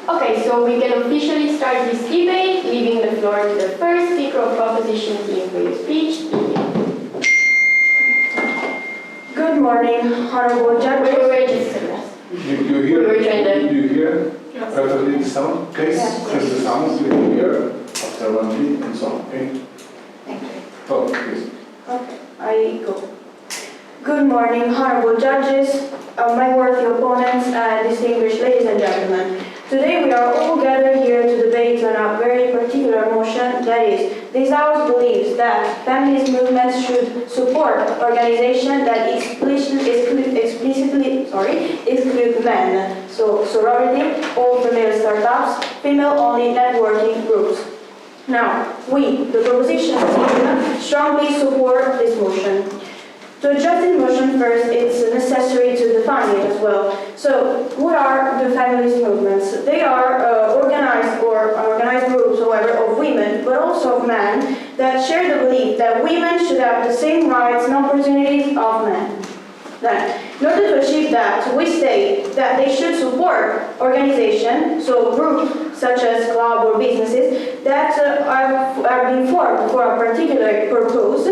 Okay, so we can officially start this debate, leaving the floor to the first speaker of opposition team for your speech. Good morning, honorable judges. We registered us. You hear? Yes. Perfectly the sound? Okay, Yes. press the sound, so you hear after 1 minute and so on, okay? Thank you. Oh, please. Okay, I go. Good morning, honorable judges, my worthy opponents, and distinguished ladies and gentlemen. Today we are all gathered here to debate on a very particular motion, that is, this House believes that feminist movements should support organizations that explicitly exclude men, so sorority, all-female startups, female-only networking groups. Now, we, the proposition team, strongly support this motion. To address this motion first, it's necessary to define it as well. So, what are the feminist movements? They are organized groups, however, of women, but also of men, that share the belief that women should have the same rights and opportunities of men. Then, in order to achieve that, we state that they should support organizations, so groups such as clubs or businesses, that are being formed for a particular purpose,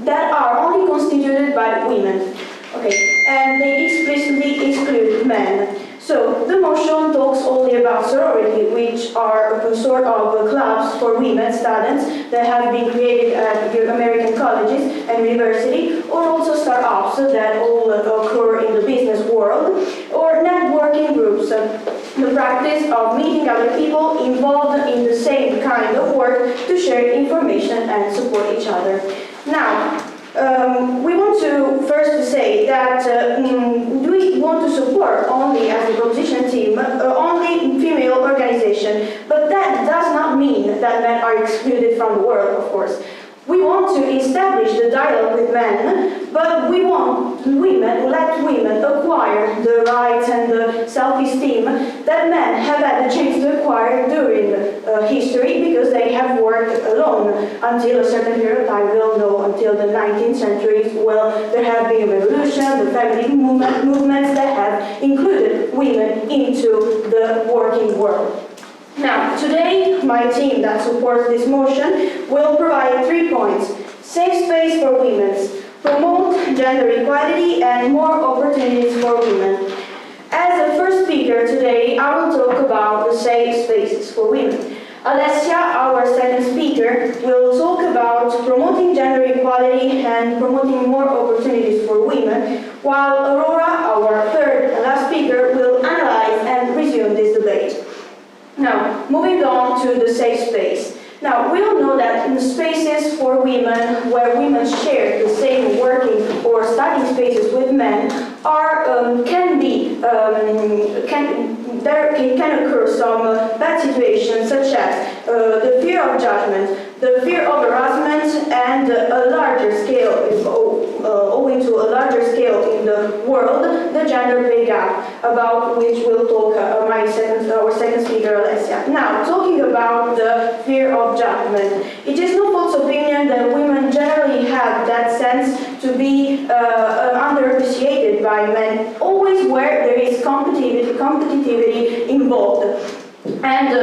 that are only constituted by women, okay, and they explicitly exclude men. So the motion talks only about sorority, which are a sort of clubs for women students that have been created at American colleges and universities, or also startups that all occur in the business world, or networking groups, the practice of meeting other people involved in the same kind of work to share information and support each other. Now, we want to first say that we want to support only, as a proposition team, only female organization, but that does not mean that men are excluded from the world, of course. We want to establish the dialogue with men, but we want let women acquire the rights and the self-esteem that men have had the chance to acquire during history, because they have worked alone until a certain period of time. We all know until the 19th century, well, there have been revolutions, the feminist movements that have included women into the working world. Now, today, my team that supports this motion will provide 3 points. Safe space for women, promote gender equality, and more opportunities for women. As the first speaker today, I will talk about the safe spaces for women. Alessia, our second speaker, will talk about promoting gender equality and promoting more opportunities for women, while Aurora, our third and last speaker, will analyze and resume this debate. Now, moving on to the safe space. Now, we all know that in the spaces for women, where women share the same working or studying spaces with men, can occur some bad situations, such as the fear of judgment, the fear of harassment, and a larger scale, owing to a larger scale in the world, the gender pay gap, about which we'll talk our second speaker, Alessia. Now, talking about the fear of judgment, it is no false opinion that women generally have that sense to be underappreciated by men, always where there is competitivity involved. And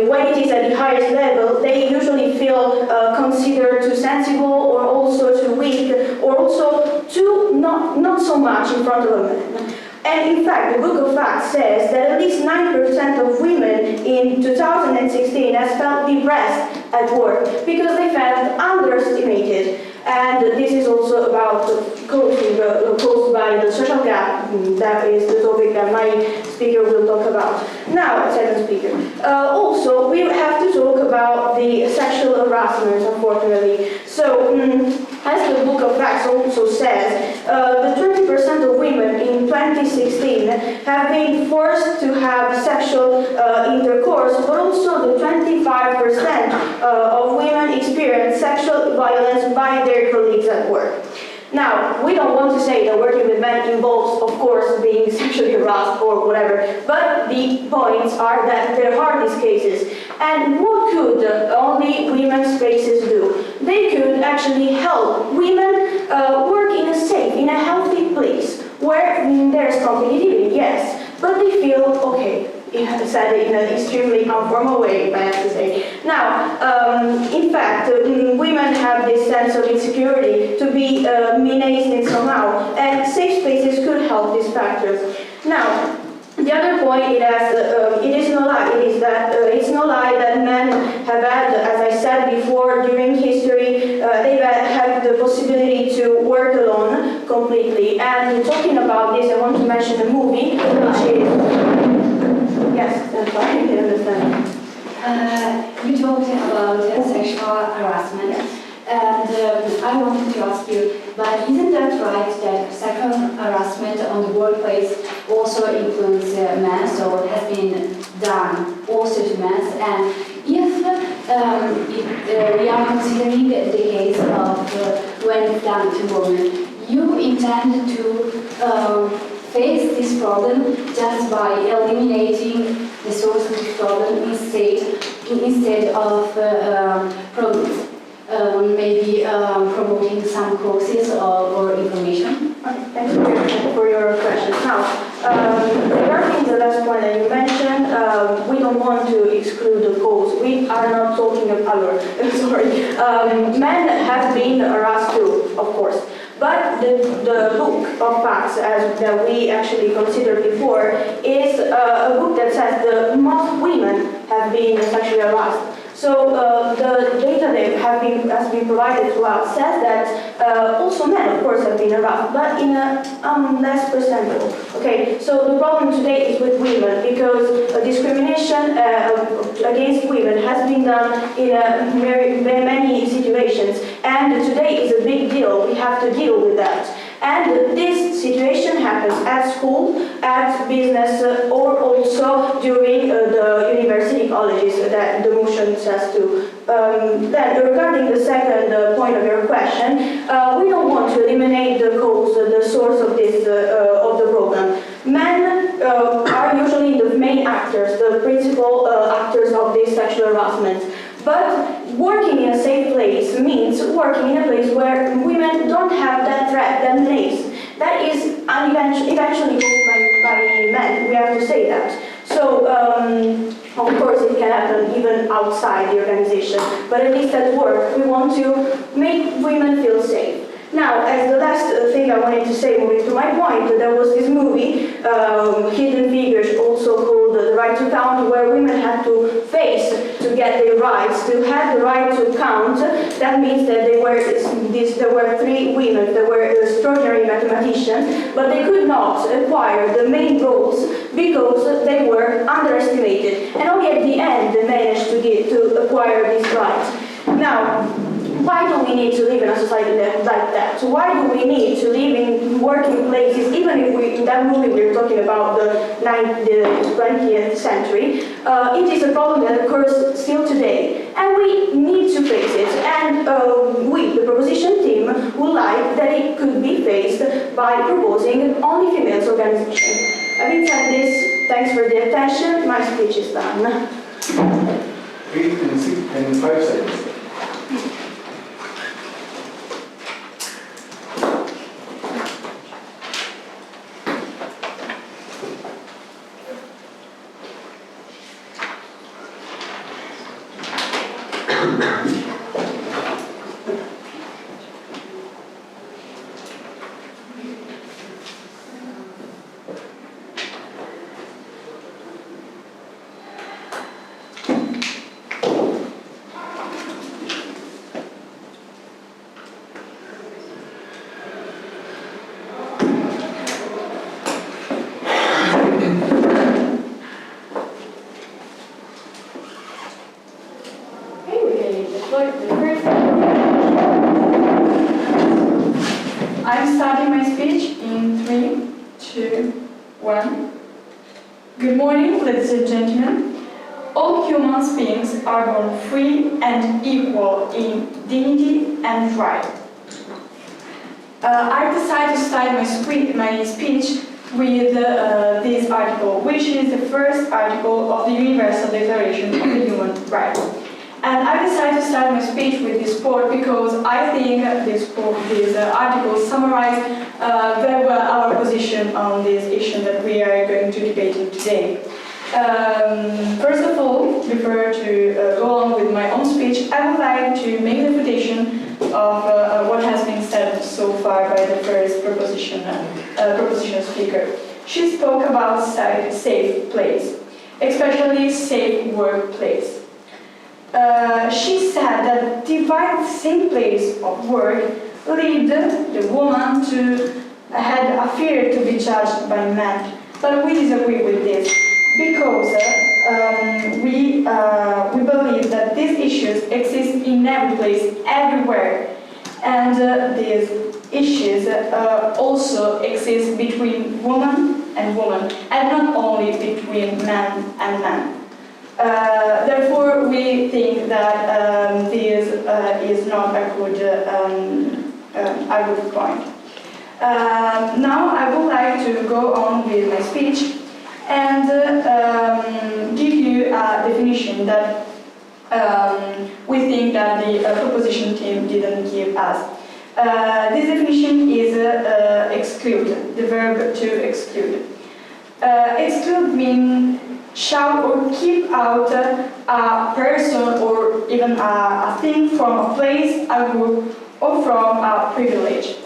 when it is at the highest level, they usually feel considered too sensible, or also too weak, or also too not so much in front of a man. And in fact, the Book of Facts says that at least 9% of women in 2016 has felt depressed at work because they felt underestimated. And this is also about caused by the social gap. That is the topic that my speaker will talk about. Now, second speaker. Also, we have to talk about the sexual harassment, unfortunately. So, as the Book of Facts also says, the 20% of women in 2016 have been forced to have sexual intercourse, but also the 25% of women experience sexual violence by their colleagues at work. Now, we don't want to say that working with men involves, of course, being sexually harassed or whatever, but the points are that there are these cases. And what could only women's spaces do? They could actually help women work in a safe, in a healthy place, where there's competitivity, yes, but they feel, okay, said in an extremely informal way, if I have to say. Now, in fact, women have this sense of insecurity to be menaced somehow, and safe spaces could help these factors. Now, the other point it is no lie. It is that it's no lie that men have had, as I said before, during history, they've had the possibility to work alone completely. And talking about this, I want to mention a movie, which is yes, that's fine. I can understand. You talked about sexual harassment, and I wanted to ask you, but isn't that right that sexual harassment on the workplace also includes men, so it has been done also to men? And if we are considering the case of when it's done to women, you intend to face this problem just by eliminating the source of the problem instead of maybe promoting some courses or information? Okay, thank you for your question. Now, regarding the last point that you mentioned, we don't want to exclude the cause. We are not talking about, men have been harassed too, of course. But the book of facts, that we actually considered before, is a book that says that most women have been sexually harassed. So the data that has been provided to us says that also men, of course, have been harassed, but in a less percentile. Okay, so the problem today is with women because discrimination against women has been done in very many situations, and today is a big deal. We have to deal with that. And this situation happens at school, at business, or also during the university colleges that the motion says to. Then, regarding the second point of your question, we don't want to eliminate the cause, the source of this of the problem. Men are usually the main actors, the principal actors of this sexual harassment. But working in a safe place means working in a place where women don't have that threat, that menace. That is eventually caused by men, we have to say that. So, of course, it can happen even outside the organization, but at least at work, we want to make women feel safe. Now, as the last thing I wanted to say, moving to my point, there was this movie, Hidden Figures, also called The Right to Count, where women had to face to get their rights, to have the right to count. That means that there were three women, they were extraordinary mathematicians, but they could not acquire the main roles because they were underestimated. And only at the end they managed to acquire these rights. Now, why do we need to live in a society like that? So why do we need to live in working places, even if in that movie we're talking about the 20th century, it is a problem that occurs still today. And we need to face it. And we, the proposition team, would like that it could be faced by proposing only females organization. Having said this, thanks for the attention. My speech is done. 8 and 5 seconds. I'm starting my speech in 3, 2, 1. Good morning, ladies and gentlemen. All human beings are born free and equal in dignity and right. I decided to start my speech with this article, which is the first article of the Universal Declaration of the Human Rights. And I decided to start my speech with this quote because I think this article summarizes very well our position on this issue that we are going to debate today. First of all, before to go on with my own speech, I would like to make the refutation of what has been said so far by the first proposition speaker. She spoke about safe place, especially safe workplace. She said that divided same place of work lead the woman to had a fear to be judged by men. But we disagree with this because we believe that these issues exist in every place, everywhere, and these issues also exist between woman and woman, and not only between man and man. Therefore, we think that this is not a good point. Now I would like to go on with my speech and give you a definition that we think that the proposition team didn't give us. This definition is exclude, the verb to exclude. Exclude means shut or keep out a person or even a thing from a place, a group, or from a privilege.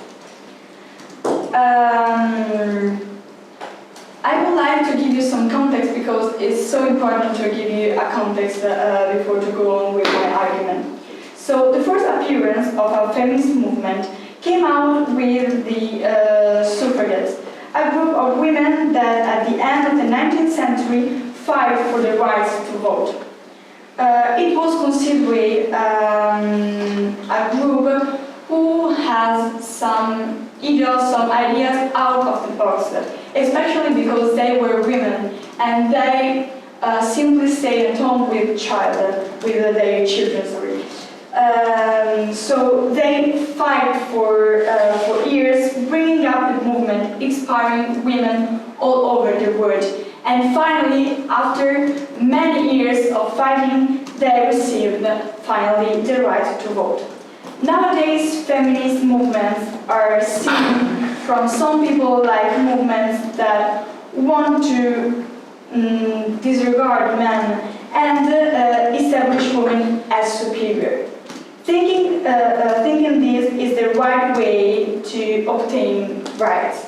I would like to give you some context because it's so important to give you a context before to go on with my argument. So the first appearance of a feminist movement came out with the suffragettes, a group of women that at the end of the 19th century fight for the rights to vote. It was considered a group who has some ideals, some ideas out of the box, especially because they were women and they simply stayed at home with their children. So they fight for years, bringing up the movement, inspiring women all over the world. And finally, after many years of fighting, they received finally the right to vote. Nowadays, feminist movements are seen from some people like movements that want to disregard men and establish women as superior. Thinking this is the right way to obtain rights.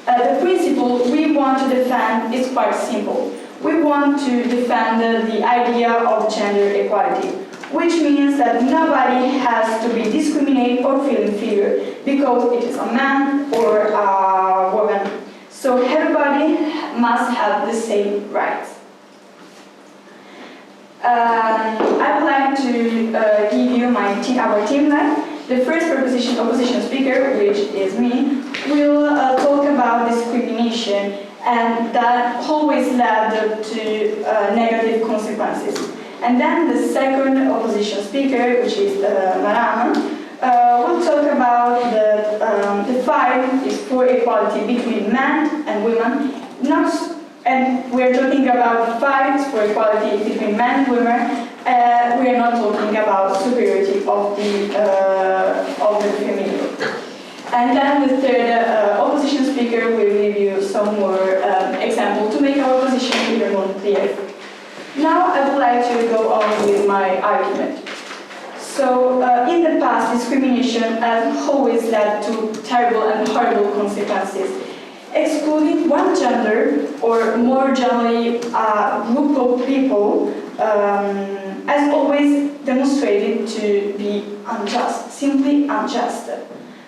The principle we want to defend is quite simple. We want to defend the idea of gender equality, which means that nobody has to be discriminated or feel inferior because it is a man or a woman. So everybody must have the same rights. I would like to give you our team line. The first opposition speaker, which is me, will talk about discrimination and that always led to negative consequences. And then the second opposition speaker, which is Madame, will talk about the fight is for equality between men and women. And we're talking about fights for equality between men and women. We are not talking about superiority of the female. And then the third opposition speaker will give you some more examples to make our position even more clear. Now I would like to go on with my argument. So in the past, discrimination has always led to terrible and horrible consequences. Excluding one gender, or more generally a group of people, has always demonstrated to be unjust, simply unjust.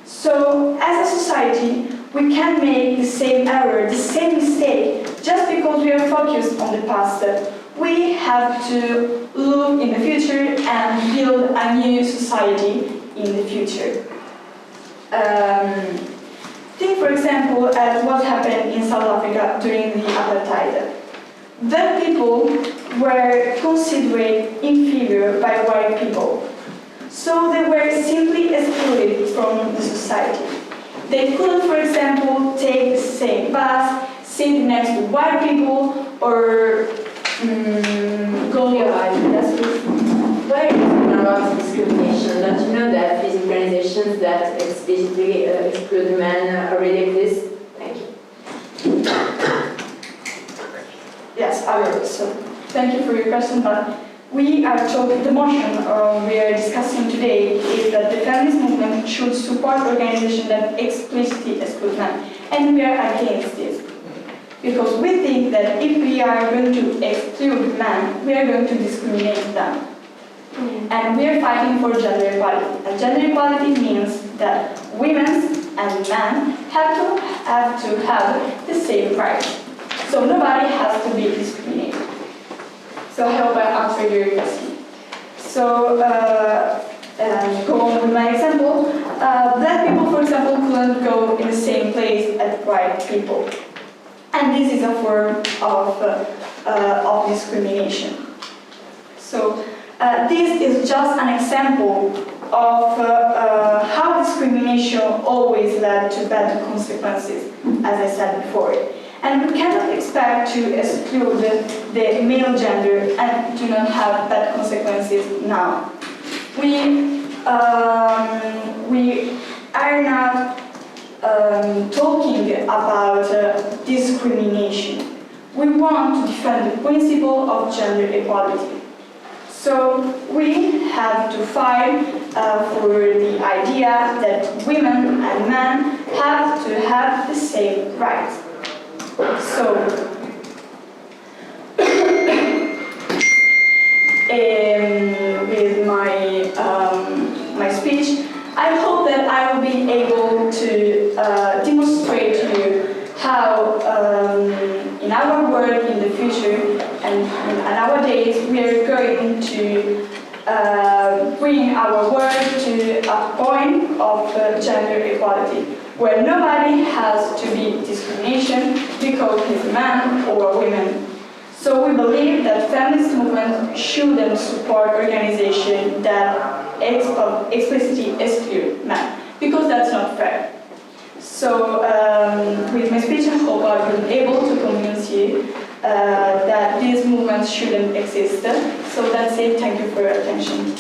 So as a society, we can make the same error, the same mistake, just because we are focused on the past. We have to look in the future and build a new society in the future. Think, for example, at what happened in South Africa during the apartheid. The people were considered inferior by white people, so they were simply excluded from the society. They couldn't, for example, take the same bus, sit next to white people, or go near Why are you talking about discrimination? Don't you know that these organizations that explicitly exclude men already exist? Thank you. Yes, others. So thank you for your question, but we are talking, the motion we are discussing today is that the feminist movement should support organizations that explicitly exclude men, and we are against this. Because we think that if we are going to exclude men, we are going to discriminate them. And we are fighting for gender equality. And gender equality means that women and men have to have the same rights. So nobody has to be discriminated. So I hope I answered your question. So go on with my example. Black people, for example, couldn't go in the same place as white people. And this is a form of discrimination. So this is just an example of how discrimination always led to bad consequences, as I said before. And we cannot expect to exclude the male gender and do not have bad consequences now. We are not talking about discrimination. We want to defend the principle of gender equality. So we have to fight for the idea that women and men have to have the same rights. So, with my speech, I hope that I will be able to demonstrate to you how in our work in the future and in our days we are going to bring our work to a point of gender equality, where nobody has to be discrimination because he's a man or a woman. So we believe that feminist movement shouldn't support organizations that explicitly exclude men, because that's not fair. So with my speech, I hope I've been able to convince you that these movements shouldn't exist. So that's it. Thank you for your attention.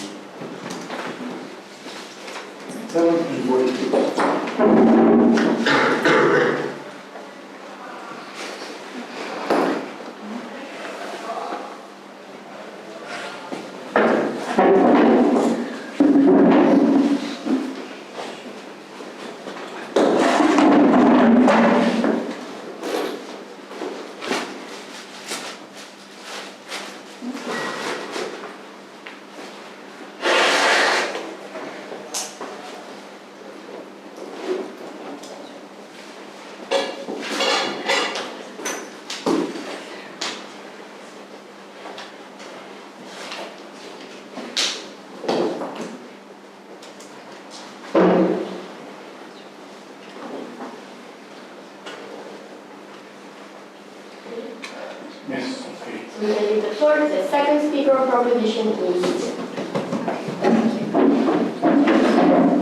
Yes, okay. We can give the floor to the second speaker of proposition E.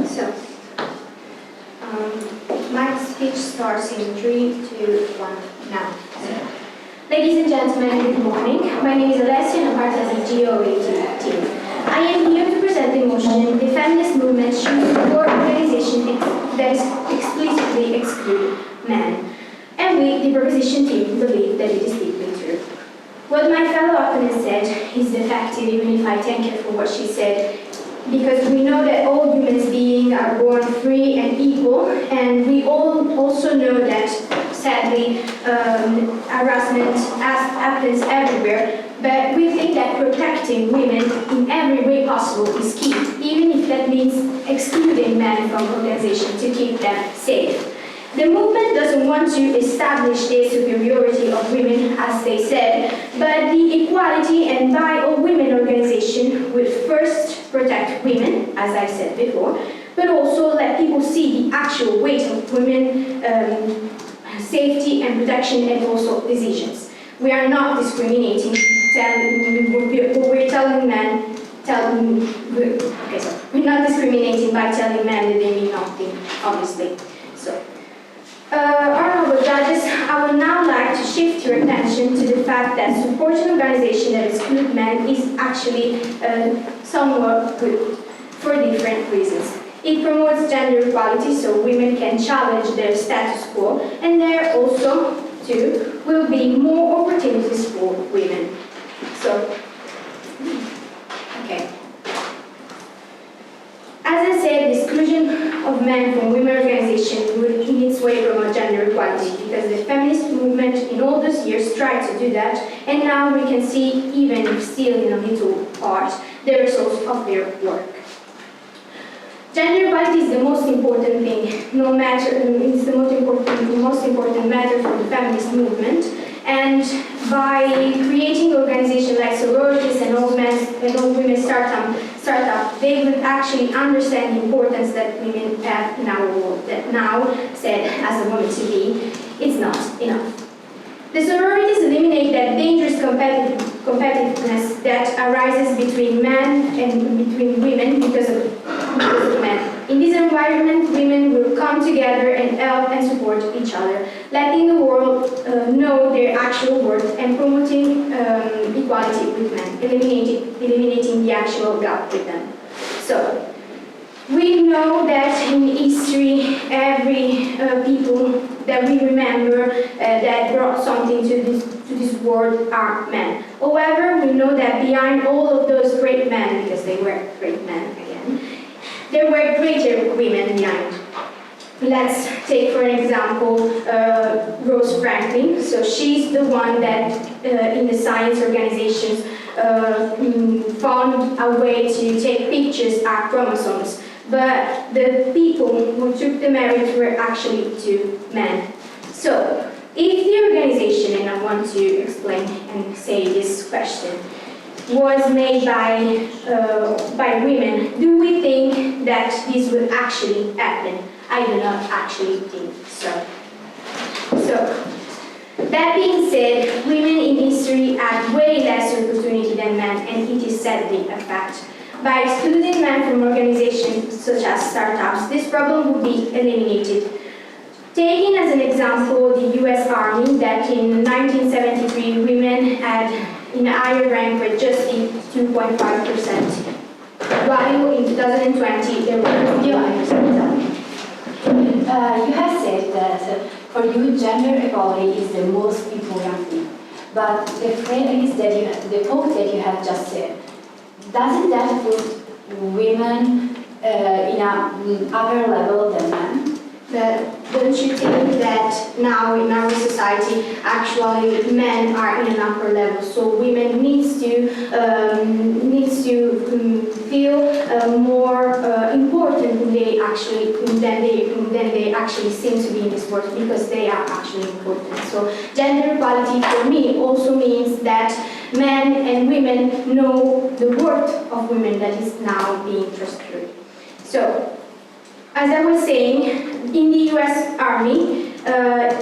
So, my speech starts in 3, 2, 1, now. Ladies and gentlemen, good morning. My name is Alessia and I'm part of the GO18 team. I am here to present the motion the feminist movement should support organizations that explicitly exclude men. And we, the proposition team, believe that it is deeply true. What my fellow opponent said is defective, even if I thank her for what she said, because we know that all human beings are born free and equal, and we all also know that, sadly, harassment happens everywhere, but we think that protecting women in every way possible is key, even if that means excluding men from organizations to keep them safe. The movement doesn't want to establish the superiority of women, as they said, but the equality and by all women organization will first protect women, as I said before, but also let people see the actual weight of women, safety and protection, and also decisions. We are not discriminating. We're telling men. We're not discriminating by telling men that they mean nothing, obviously. So. Honorable judges, I would now like to shift your attention to the fact that supporting organizations that exclude men is actually somewhat good for different reasons. It promotes gender equality so women can challenge their status quo, and there also too, will be more opportunities for women. So, okay. As I said, the exclusion of men from women organizations would in its way promote gender equality, because the feminist movement in all those years tried to do that, and now we can see, even if still in a little part, the results of their work. Gender equality is the most important thing, no matter, it's the most important matter for the feminist movement, and by creating organizations like sororities and all women startup, they would actually understand the importance that women have in our world, that now, said as a woman to be, it's not enough. The sororities eliminate that dangerous competitiveness that arises between men and between women because of men. In this environment, women will come together and help and support each other, letting the world know their actual worth and promoting equality with men, eliminating the actual gap with them. So, we know that in history, every people that we remember that brought something to this world are men. However, we know that behind all of those great men, because they were great men again, there were greater women behind. Let's take for an example Rose Franklin. So she's the one that in the science organizations found a way to take pictures of chromosomes. But the people who took the merit were actually two men. So, if the organization, and I want to explain and say this question, was made by women, do we think that this will actually happen? I do not actually think so. So, that being said, women in history had way less opportunity than men, and it is sadly a fact. By excluding men from organizations such as startups, this problem would be eliminated. Taking as an example the US Army, that in 1973 women had in a higher rank were just 2.5%, while in 2020 there were 55%. You have said that for you gender equality is the most important thing, but the phrase that the quote that you have just said, doesn't that put women in an upper level than men? But don't you think that now in our society, actually men are in an upper level, so women needs to feel more important than they actually seem to be in this world, because they are actually important. So gender equality for me also means that men and women know the worth of women that is now being transferred. So, as I was saying, in the US Army,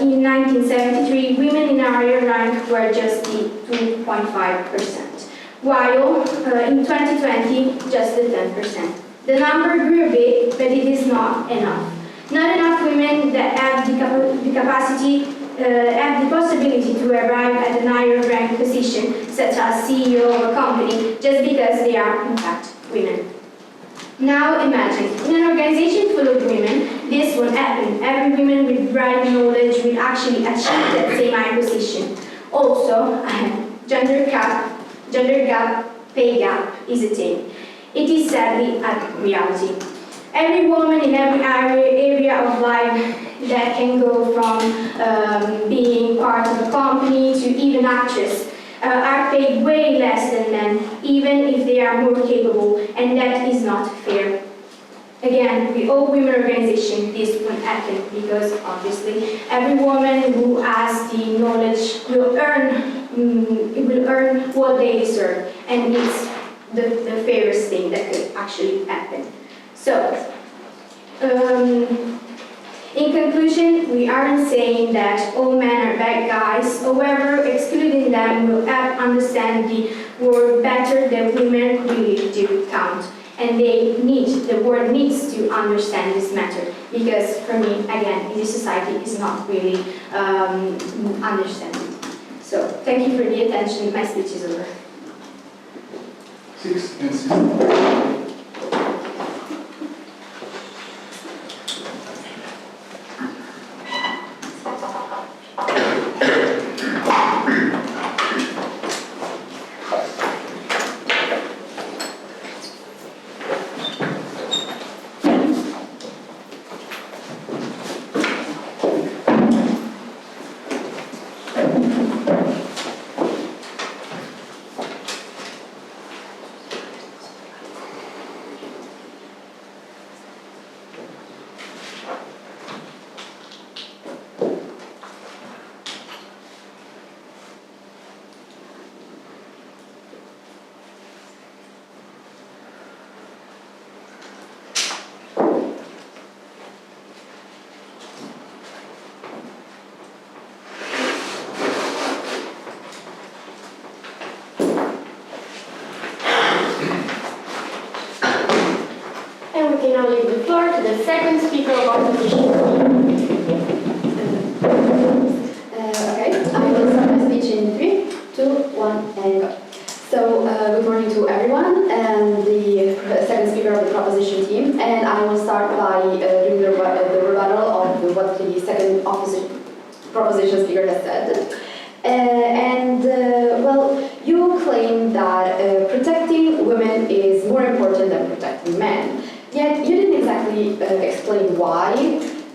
in 1973, women in higher rank were just 2.5%, while in 2020, just 10%. The number grew a bit, but it is not enough. Not enough women that have the capacity, have the possibility to arrive at a higher rank position, such as CEO of a company, just because they are, in fact, women. Now imagine, in an organization full of women, this won't happen. Every woman with right knowledge will actually achieve that same high position. Also, gender gap, pay gap is a thing. It is sadly a reality. Every woman in every area of life that can go from being part of a company to even actress are paid way less than men, even if they are more capable, and that is not fair. Again, with all women organizations, this won't happen, because obviously every woman who has the knowledge will earn what they deserve, and it's the fairest thing that could actually happen. So, in conclusion, we aren't saying that all men are bad guys. However, excluding them will help understand the world better that women really do count. And the world needs to understand this matter, because for me, again, this society is not really understanding. So, thank you for the attention. My speech is over. 6 and 6. And we can now leave the floor to the second speaker of our petition. Okay, I will start my speech in 3, 2, 1, and go. So, good morning to everyone, and the second speaker of the proposition team, and I will start by doing the rebuttal of what the second proposition speaker has said. Well, you claim that protecting women is more important than protecting men. Yet you didn't exactly explain why,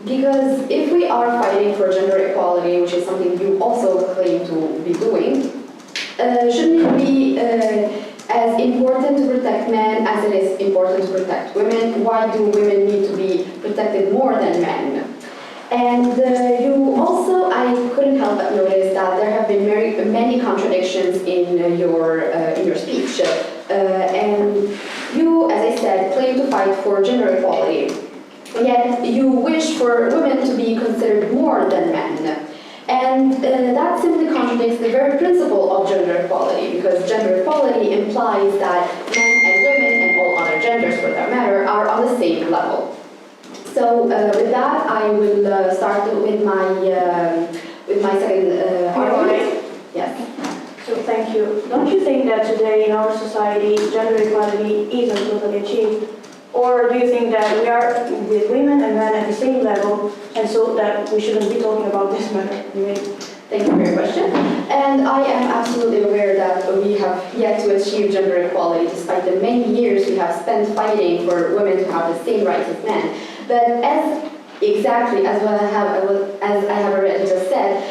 because if we are fighting for gender equality, which is something you also claim to be doing, shouldn't it be as important to protect men as it is important to protect women? Why do women need to be protected more than men? And you also, I couldn't help but notice that there have been many contradictions in your speech. And you, as I said, claim to fight for gender equality. Yet you wish for women to be considered more than men. And that simply contradicts the very principle of gender equality, because gender equality implies that men and women, and all other genders for that matter, are on the same level. So with that, I will start with my second argument. Yes. So thank you. Don't you think that today in our society gender equality isn't totally achieved? Or do you think that we are with women and men at the same level, and so that we shouldn't be talking about this matter? Thank you for your question. And I am absolutely aware that we have yet to achieve gender equality, despite the many years we have spent fighting for women to have the same rights as men. But as I have already just said,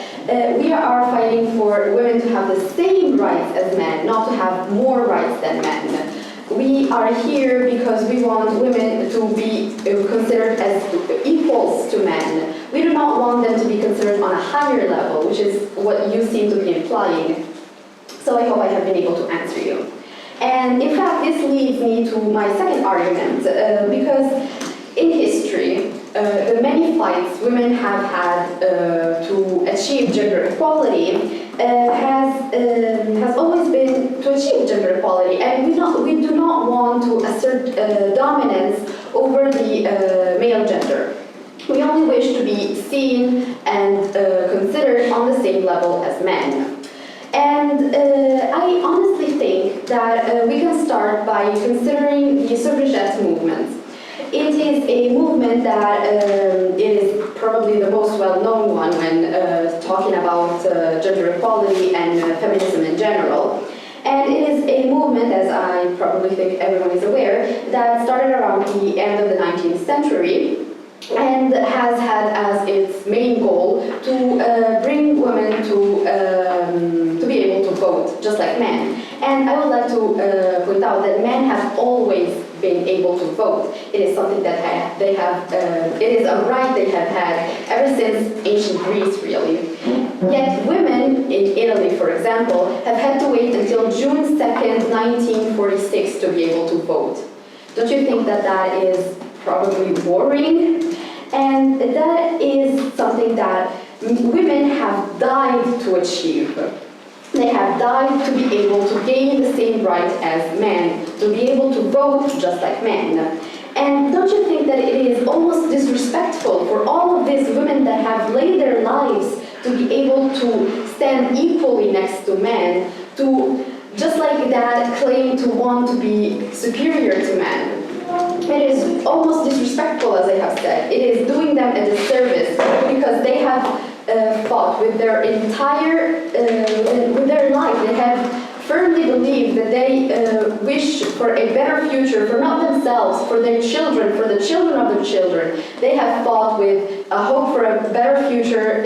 we are fighting for women to have the same rights as men, not to have more rights than men. We are here because we want women to be considered as equals to men. We do not want them to be considered on a higher level, which is what you seem to be implying. So I hope I have been able to answer you. And in fact, this leads me to my second argument, because in history, the many fights women have had to achieve gender equality has always been to achieve gender equality, and we do not want to assert dominance over the male gender. We only wish to be seen and considered on the same level as men. And I honestly think that we can start by considering the suffragette movement. It is a movement that is probably the most well-known one when talking about gender equality and feminism in general. And it is a movement, as I probably think everyone is aware, that started around the end of the 19th century and has had as its main goal to bring women to be able to vote, just like men. And I would like to point out that men have always been able to vote. It is something that it is a right they have had ever since ancient Greece, really. Yet women in Italy, for example, have had to wait until June 2nd, 1946 to be able to vote. Don't you think that that is probably boring? And that is something that women have died to achieve. They have died to be able to gain the same right as men, to be able to vote just like men. And don't you think that it is almost disrespectful for all of these women that have laid their lives to be able to stand equally next to men, to just like that claim to want to be superior to men? It is almost disrespectful, as I have said. It is doing them a disservice because they have fought with their entire, with their life. They have firmly believed that they wish for a better future for not themselves, for their children, for the children of their children. They have fought with a hope for a better future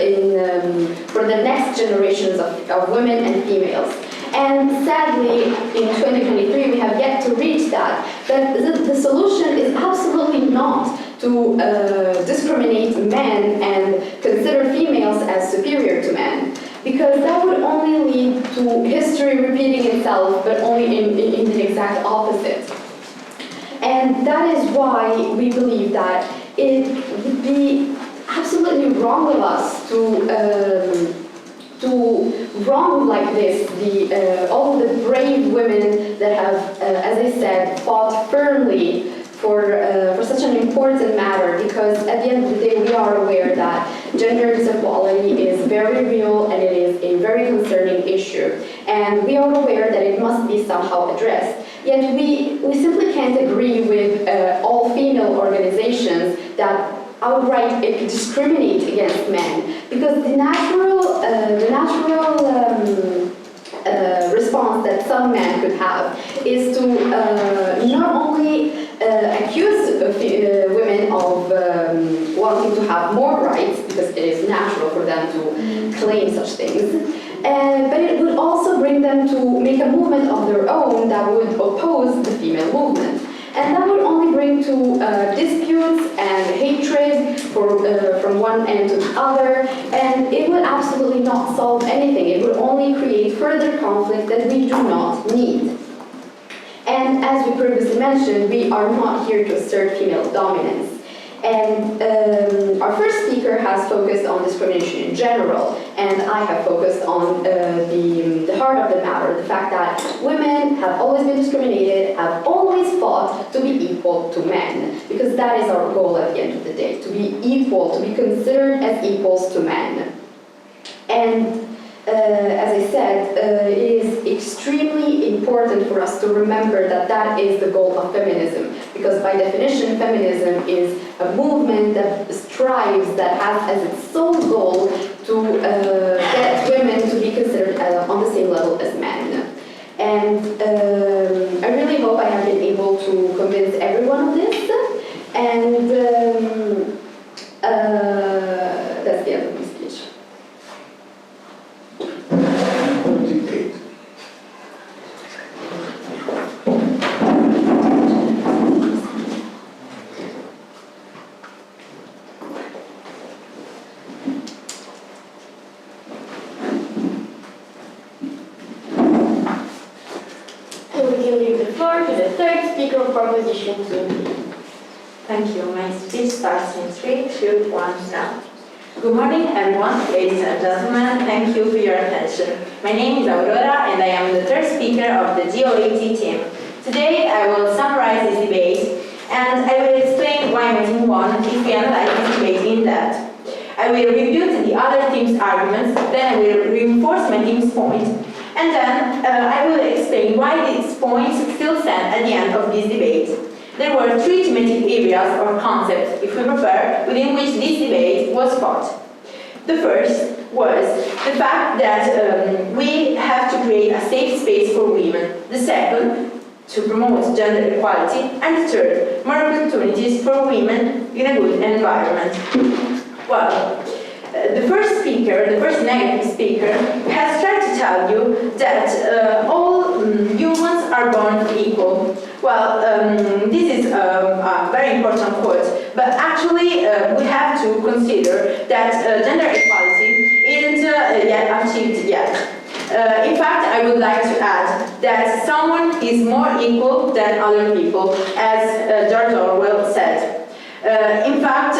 for for the next generations of women and females. And sadly, in 2023, we have yet to reach that. But the solution is absolutely not to discriminate men and consider females as superior to men, because that would only lead to history repeating itself, but only in the exact opposite. And that is why we believe that it would be absolutely wrong of us to wrong like this all the brave women that have, as I said, fought firmly for such an important matter, because at the end of the day we are aware that gender inequality is very real and it is a very concerning issue, and we are aware that it must be somehow addressed. Yet we simply can't agree with all female organizations that outright discriminate against men, because the natural response that some men could have is to not only accuse women of wanting to have more rights, because it is natural for them to claim such things, but it would also bring them to make a movement of their own that would oppose the female movement. And that would only bring to disputes and hatred from one end to the other, and it would absolutely not solve anything. It would only create further conflict that we do not need. And as we previously mentioned, we are not here to assert female dominance. And our first speaker has focused on discrimination in general, and I have focused on the heart of the matter, the fact that women have always been discriminated, have always fought to be equal to men, because that is our goal at the end of the day, to be equal, to be considered as equals to men. And as I said, it is extremely important for us to remember that that is the goal of feminism, because by definition, feminism is a movement that strives, that has as its sole goal to get women to be considered on the same level as men. And I really hope I have been able to convince everyone of this, and that's the end of my speech. Proposition CND. Thank you. My speech starts in 3, 2, 1, now. Good morning, everyone, ladies and gentlemen. Thank you for your attention. My name is Aurora, and I am the third speaker of the GOAT team. Today, I will summarize this debate, and I will explain why my team won if we analyze this debate in depth. I will refute the other team's arguments, then I will reinforce my team's point, and then I will explain why these points still stand at the end of this debate. There were 3 thematic areas or concepts, if we prefer, within which this debate was fought. The first was the fact that we have to create a safe space for women. The second, to promote gender equality. And the third, more opportunities for women in a good environment. Well, the first speaker, the first negative speaker, has tried to tell you that all humans are born equal. Well, this is a very important quote, but actually we have to consider that gender equality isn't yet achieved yet. In fact, I would like to add that someone is more equal than other people, as George Orwell said. In fact,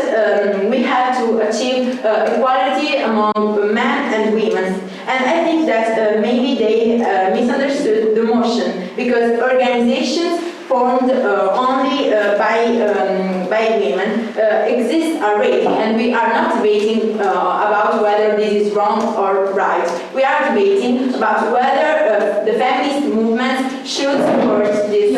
we have to achieve equality among men and women. And I think that maybe they misunderstood the motion, because organizations formed only by women exist already, and we are not debating about whether this is wrong or right. We are debating about whether the feminist movement should support this.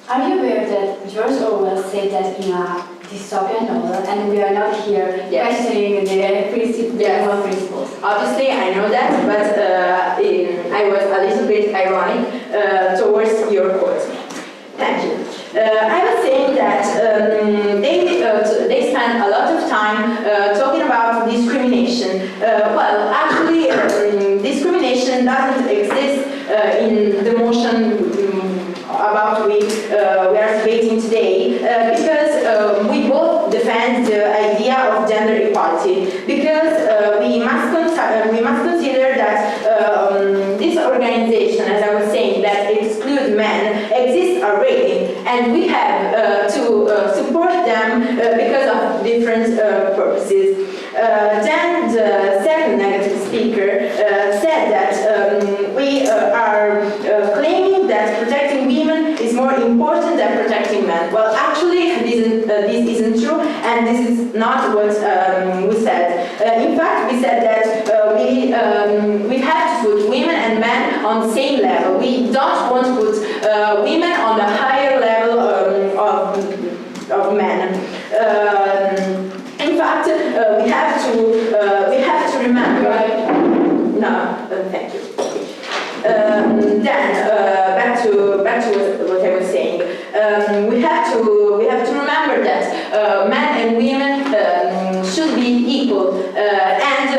Are you aware that George Orwell said that in a dystopian novel, and we are not here questioning the principles? Obviously, I know that, but I was a little bit ironic towards your quote. Thank you. I was saying that they spent a lot of because of different purposes. Then the second negative speaker said that we are claiming that protecting women is more important than protecting men. Well, actually, this isn't true, and this is not what we said. In fact, we said that we have to put women and men on the same level. We don't want to put women on the higher level of men. In fact, we have to remember. No, thank you. Then back to what I was saying. We have to remember that men and women should be equal, and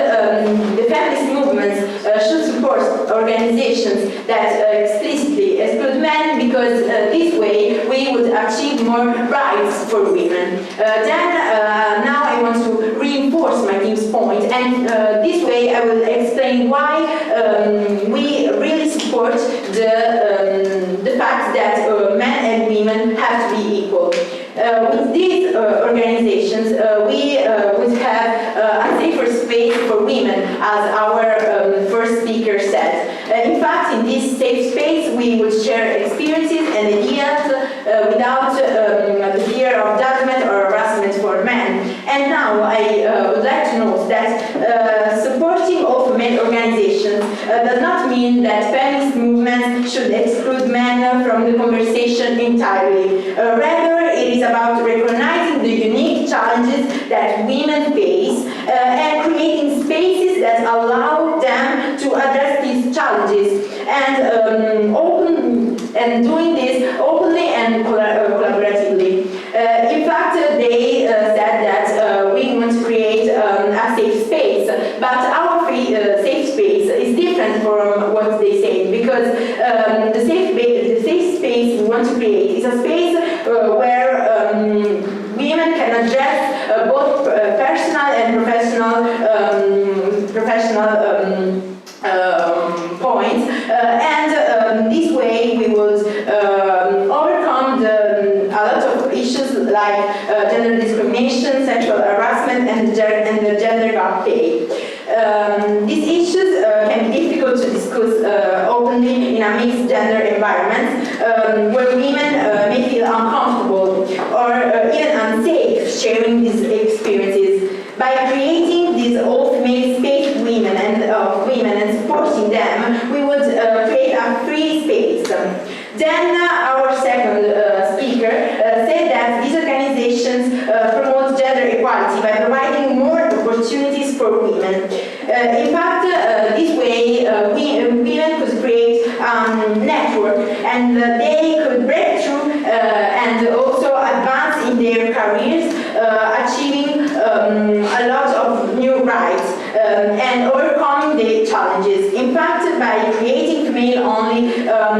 the feminist movements should support organizations that explicitly exclude men, because this way we would achieve more rights for women. Now I want to reinforce my team's point, and this way I will explain why we really support the fact that men and women have to be equal. With these organizations, we would have a safer space for women, as our first speaker said. In fact, in this safe space, we would share experiences and ideas without the fear of judgment or harassment for men. And now I would like to note that supporting all female organizations does not mean that feminist movements should exclude men from the conversation entirely. Rather, it is about recognizing the unique challenges that women face and creating spaces that allow them to address these challenges, and doing this openly and collaboratively. In fact, they said that we want to create a safe space, but our safe space is different from what they say, because the safe space we want to create is a space where women can address both personal and professional points, and this way we will overcome a lot of issues like gender discrimination, sexual harassment, and the gender gap pay. These issues can be difficult to discuss openly in a mixed gender environment, where women may feel uncomfortable or even unsafe sharing these experiences. By creating this all-female space for women and supporting them, we would create a free space. Then our second speaker said that these organizations promote gender equality by providing more opportunities for women. In fact, this way women could create a network, and they could break through and also advance in their careers, achieving a lot of new rights and overcoming the challenges. In fact, by creating female-only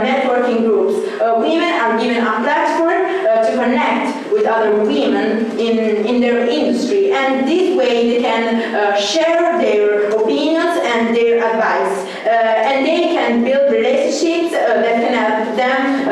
networking groups, women are given a platform to connect with other women in their industry, and this way they can share their opinions and their advice, and they can build relationships that can help them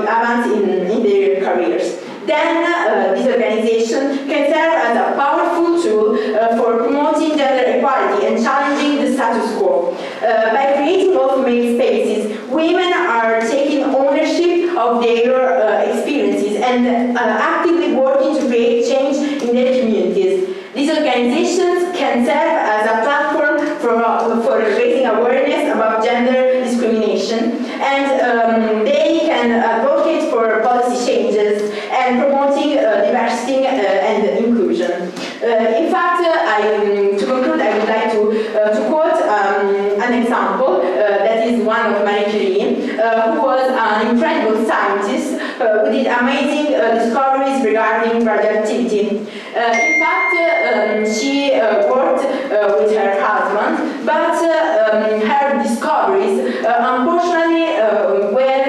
advance in their careers. Then this organization can serve as a powerful tool for promoting gender equality and challenging the status quo. By creating all-female spaces, women are taking ownership of their experiences and actively working to create change in their communities. These organizations can serve as a platform for raising awareness about gender discrimination, and they can advocate for policy changes and promoting diversity and inclusion. In fact, to conclude, I would like to quote an example that is one of Marie Curie, who was an incredible scientist who did amazing discoveries regarding radioactivity. In fact, she worked with her husband, but her discoveries unfortunately were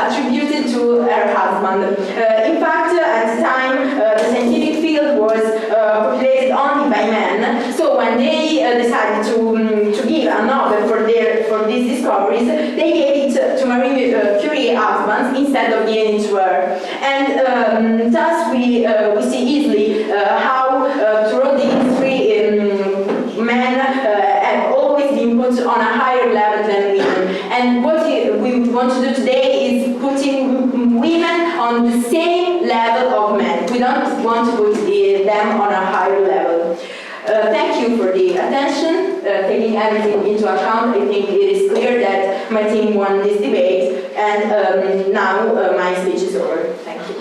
attributed to her husband. In fact, at the time, the scientific field was populated only by men, so when they decided to give a Nobel for these discoveries, they gave it to Marie Curie's husband instead of giving it to her. And thus we see easily want to put them on a higher level. Thank you for the attention. Taking everything into account, I think it is clear that my team won this debate, and now my speech is over. Thank you.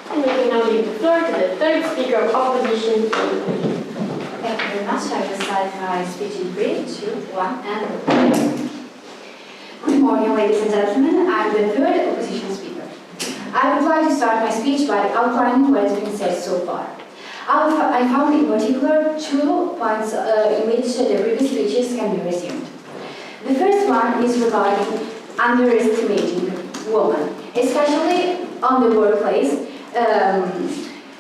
And we can now give the floor to the third speaker of opposition. Thank you very much. I will start my speech in 3, 2, 1, and good morning, ladies and gentlemen. I'm the third opposition speaker. I would like to start my speech by outlining what has been said so far. I found in particular 2 points in which the previous speeches can be resumed. The first one is regarding underestimating women, especially on the workplace.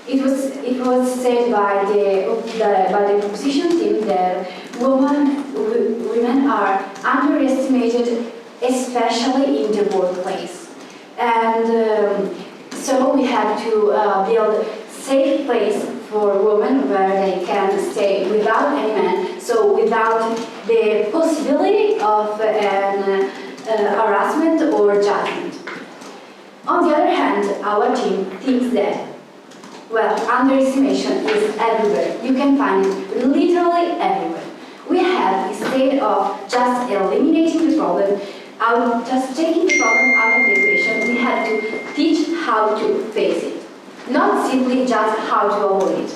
It was said by the opposition team that women are underestimated, especially in the workplace, and so we have to build safe place for women where they can stay without any man, so without the possibility of an harassment or judgment. On the other hand, our team thinks that, well, underestimation is everywhere. You can find it literally everywhere. We have, instead of just eliminating the problem, just taking the problem out of the equation, we have to teach how to face it. Not simply just how to avoid it.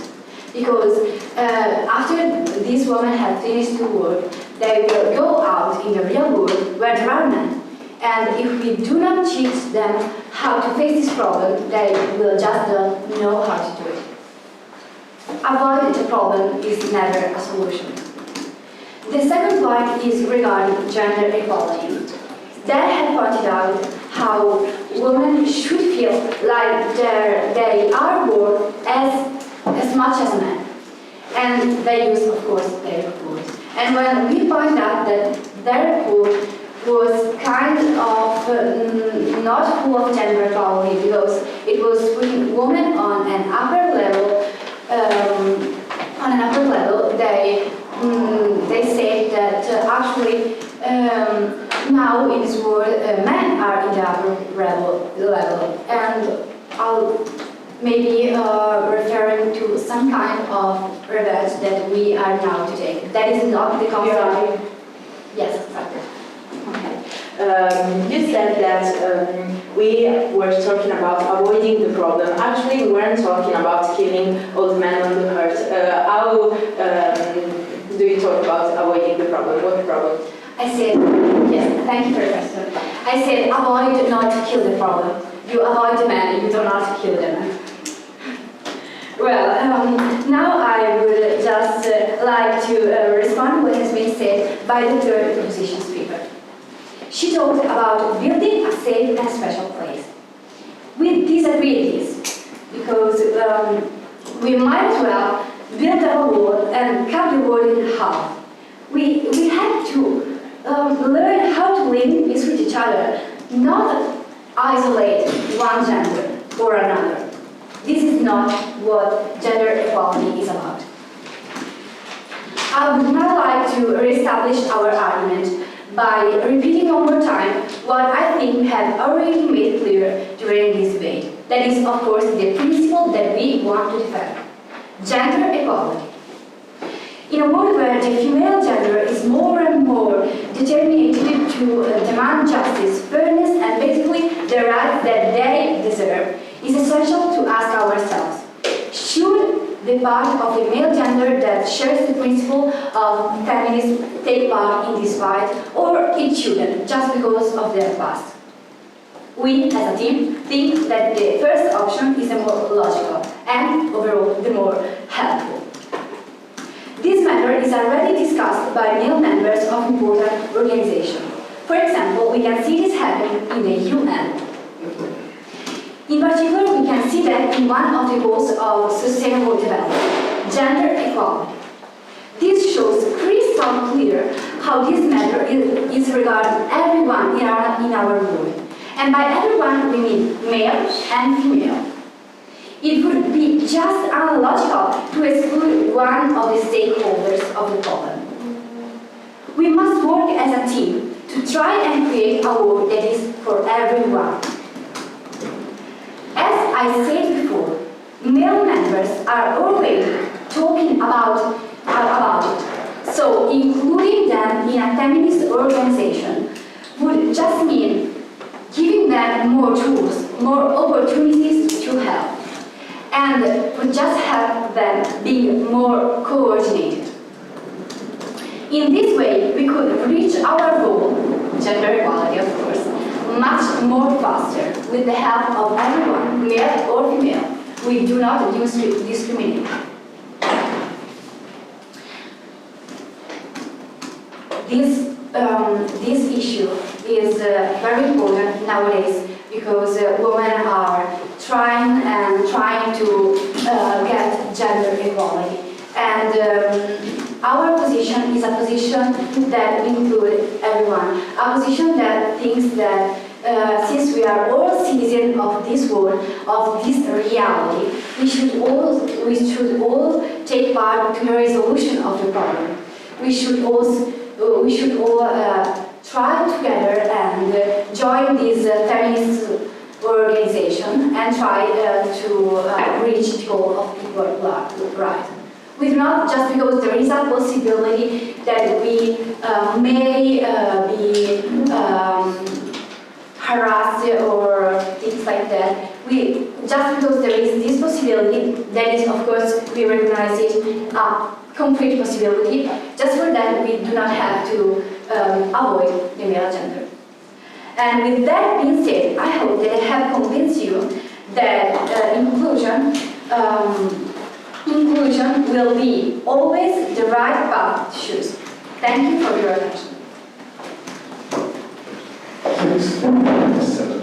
Because after these women have finished the work, they will go out in the real world where there are men. And if we do not teach them how to face this problem, they will just not know how to do it. Avoid the problem is never a solution. The second point is regarding gender equality. They have pointed out how women should feel like they are worth as much as men. And they use, of course, their quote. And when we point out that their quote was kind of not full of gender equality, because it was putting women on an upper level. They said that actually now in this world men are in the upper level, and I'll maybe referring to some kind of revenge that we are now to take. That is not the concept. Yes, exactly. You said that we were talking about avoiding the problem. Actually, we weren't talking about killing old men on the earth. How do you talk about avoiding the problem? What problem? I said, yes, thank you for the question. I said avoid not kill the problem. You avoid the man, you do not kill the man. Well, now I would just like to respond to what has been said by the third opposition speaker. She talked about building a safe and special place. We disagree with this, because we might as well build a wall and cut the wall in half. We have to learn how to live in peace with each other, not isolate one gender or another. This is not what gender equality is about. I would now like to reestablish our argument by repeating one more time what I think we have already made clear during this debate. That is, of course, the principle that we want to defend. Gender equality. In a world where the female gender is more and more determined to demand justice, fairness, and basically the rights that they deserve, it's essential to ask ourselves, should the part of the male gender that shares the principle of feminism take part in this fight, or it shouldn't, just because of their past? We, as a team, think that the first option is the more logical and, overall, the more helpful. This matter is already discussed by male members of important organizations. For example, we can see this happening in the UN. In particular, we can see that in one of the goals of sustainable development, gender equality. This shows crystal become clear how this matter is regarding everyone in our movement. And by everyone, we mean male and female. It would be just unlogical to exclude one of the stakeholders of the problem. We must work as a team to try and create a world that is for everyone. As I said before, male members are already talking about it. So including them in a feminist organization would just mean giving them more tools, more opportunities to help, and would just help them be more coordinated. In this way, we could reach our goal, gender equality of course, much more faster with the help of everyone, male or female. We do not discriminate. This issue is very important nowadays because women are trying to get gender equality, and our position is a position that includes everyone, a position that thinks that since we are all citizens of this world, of this reality, we should all take part in the resolution of the problem. We should all try together and join this feminist organization and try to reach the goal of equal rights. We do not just because there is a possibility that we may be harassed or things like that. Just because there is this possibility, that is, of course, we recognize it a complete possibility. Just for that, we do not have to avoid the male gender. And with that being said, I hope that I have convinced you that inclusion will be always the right path to choose. Thank you for your attention. 6:27.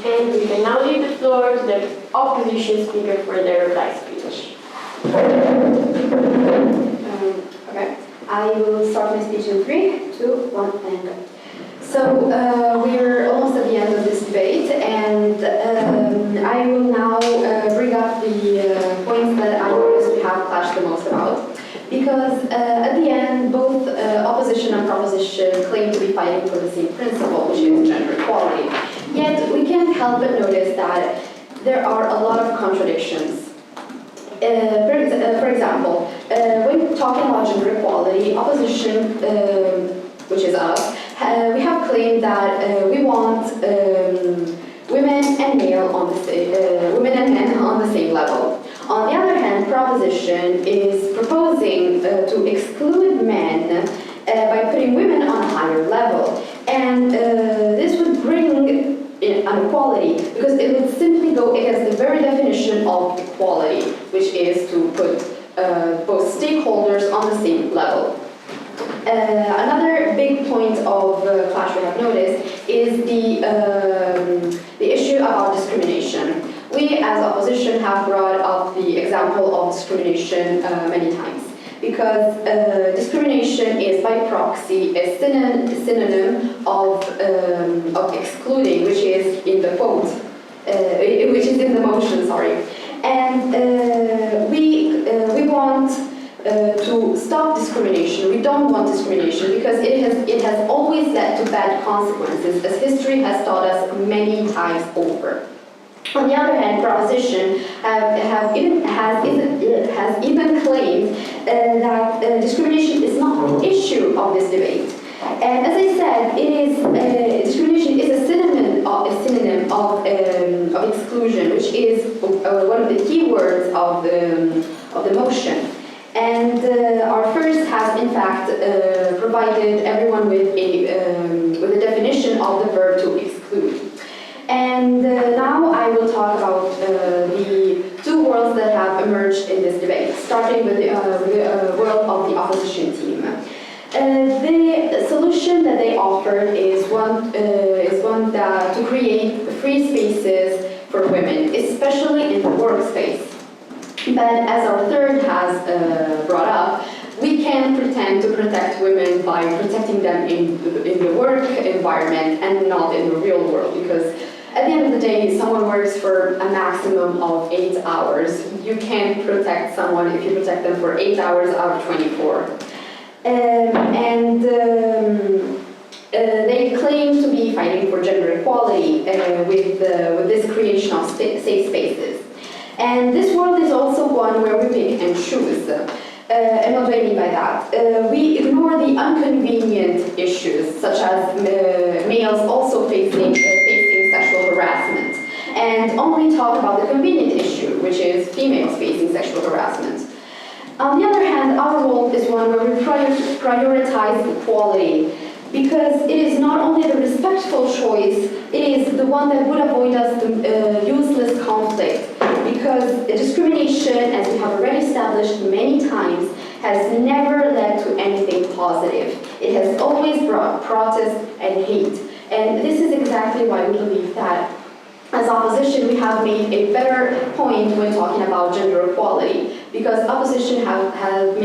And we can now leave the floor to the opposition speaker for their reply speech. Okay, I will start my speech in 3, 2, 1, and go. So we're almost at the end of this debate, and I will now bring up the points that I noticed we have clashed the most about. Because at the end, both opposition and proposition claim to be fighting for the same principle, which is gender equality. Yet we can't help but notice that there are a lot of contradictions. For example, when talking about gender equality, opposition, which is us, we have claimed that we want women and men on the same level. On the other hand, proposition is proposing to exclude men by putting women on a higher level, and this would bring inequality because it would simply go against the very definition of equality, which is to put both stakeholders on the same level. Another big point of clash we have noticed is the issue about discrimination. We as opposition have brought up the example of discrimination many times because discrimination is by proxy a synonym of excluding, which is in the quote, which is in the motion, sorry. And we to stop discrimination. We don't want discrimination because it has always led to bad consequences, as history has taught us many times over. On the other hand, proposition has even claimed that discrimination is not the issue of this debate. And as I said, discrimination is a synonym of exclusion, which is one of the key words of the motion. And our first has, in fact, provided everyone with a definition of the verb to exclude. And now I will talk about the two worlds that have emerged in this debate, starting with the world of the opposition team. The solution that they offered is one that to create free spaces for women, especially in the workspace. But as our third has brought up, we can pretend to protect women by protecting them in the work environment and not in the real world, because at the end of the day, someone works for a maximum of 8 hours. You can't protect someone if you protect them for 8 hours out of 24. They claim to be fighting for gender equality with this creation of safe spaces. And this world is also one where we pick and choose. And what do I mean by that? We ignore the inconvenient issues, such as males also facing sexual harassment, and only talk about the convenient issue, which is females facing sexual harassment. On the other hand, our role is one where we prioritize equality, because it is not only the respectful choice, it is the one that would avoid us the useless conflict, because discrimination, as we have already established many times, has never led to anything positive. It has always brought protest and hate. And this is exactly why we believe that as opposition we have made a better point when talking about gender equality, because opposition has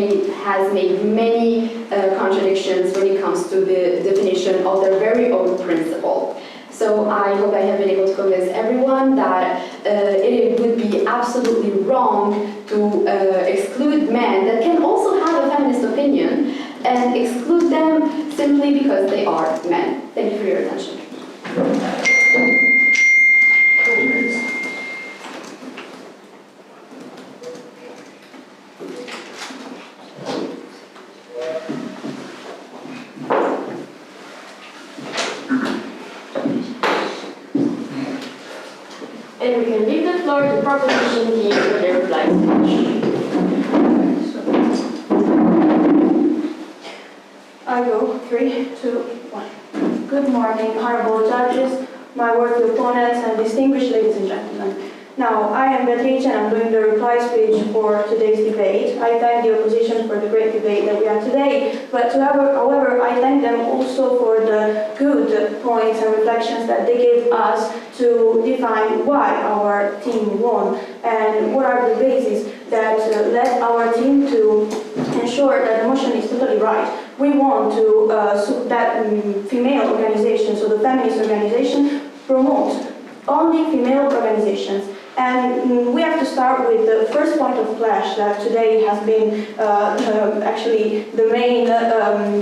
made many contradictions when it comes to the definition of their very own principle. So I hope I have been able to convince everyone that it would be absolutely wrong to exclude men that can also have a feminist opinion and exclude them simply because they are men. Thank you for your attention. And we can leave the floor to the proposition team for their reply speech. I go, 3, 2, 1. Good morning, honorable judges, my worthy opponents, and distinguished ladies and gentlemen. Now, I am Beatrice and I'm doing the reply speech for today's debate. I thank the opposition for the great debate that we had today, but however, I thank them also for the good points and reflections that they gave us to define why our team won and what are the bases that led our team to ensure that the motion is totally right. We want to that female organization, so the feminist organization, promotes only female organizations. And we have to start with the first point of clash that today has been actually the main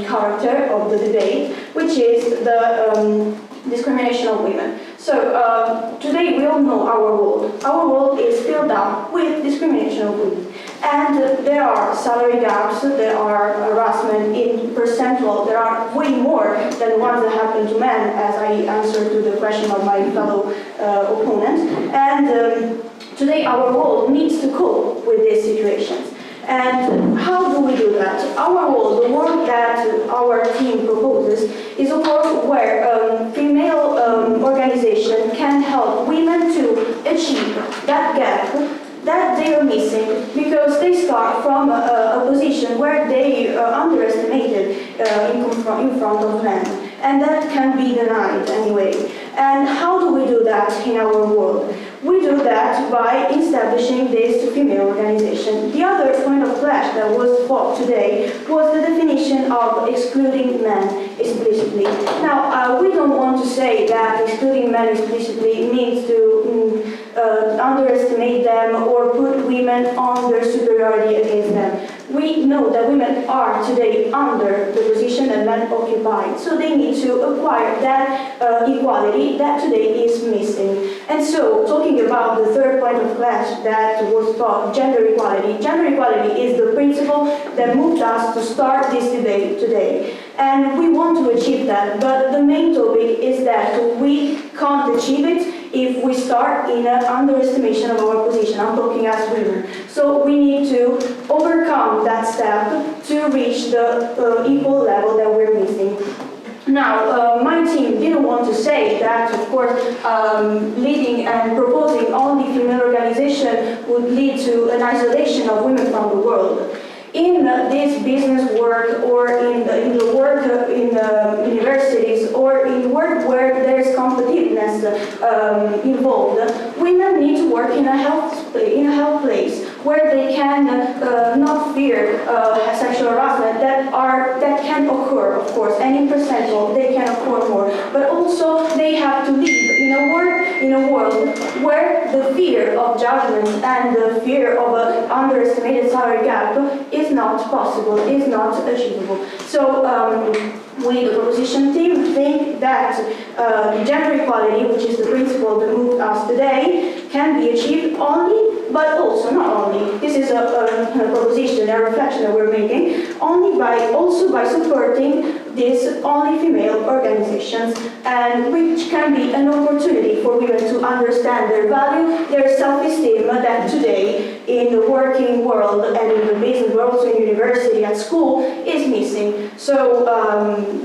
character of the debate, which is the discrimination of women. So today we all know our world. Our world is filled up with discrimination of women. And there are salary gaps, there are harassment in percentile, there are way more than the ones that happen to men, as I answered to the question of my fellow opponent. And today our world needs to cope with these situations. And how do we do that? Our world, the world that our team proposes, is a world where female organization can help women to achieve that gap that they are missing, because they start from a position where they are underestimated in front of men, and that can be denied anyway. And how do we do that in our world? We do that by establishing this female organization. The other point of clash that was fought today was the definition of excluding men explicitly. Now, we don't want to say that excluding men explicitly means to underestimate them or put women on their superiority against them. We we know that women are today under the position that men occupy, so they need to acquire that equality that today is missing. And so, talking about the third point of clash that was taught, gender equality is the principle that moved us to start this debate today. And we want to achieve that, but the main topic is that we can't achieve it if we start in an underestimation of our position. I'm talking as women. So we need to overcome that step to reach the equal level that we're missing. Now, my team didn't want to say that, of course, leading and proposing only female organization would lead to an isolation of women from the world. In this business work or in the work in universities or in work where there is competitiveness involved, women need to work in a health place where they can not fear sexual harassment that can occur, of course, and in percentile they can occur more. But also they have to live in a world where the fear of judgment and the fear of an underestimated salary gap is not possible, is not achievable. So we, the proposition team, think that gender equality, which is the principle that moved us today, can be achieved only, but also not only. This is a proposition, a reflection that we're making, also by supporting these only female organizations, and which can be an opportunity for women to understand their value, their self-esteem that today in the working world and in the business world, also in university, at school, is missing. So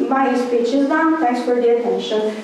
my speech is done. Thanks for the attention.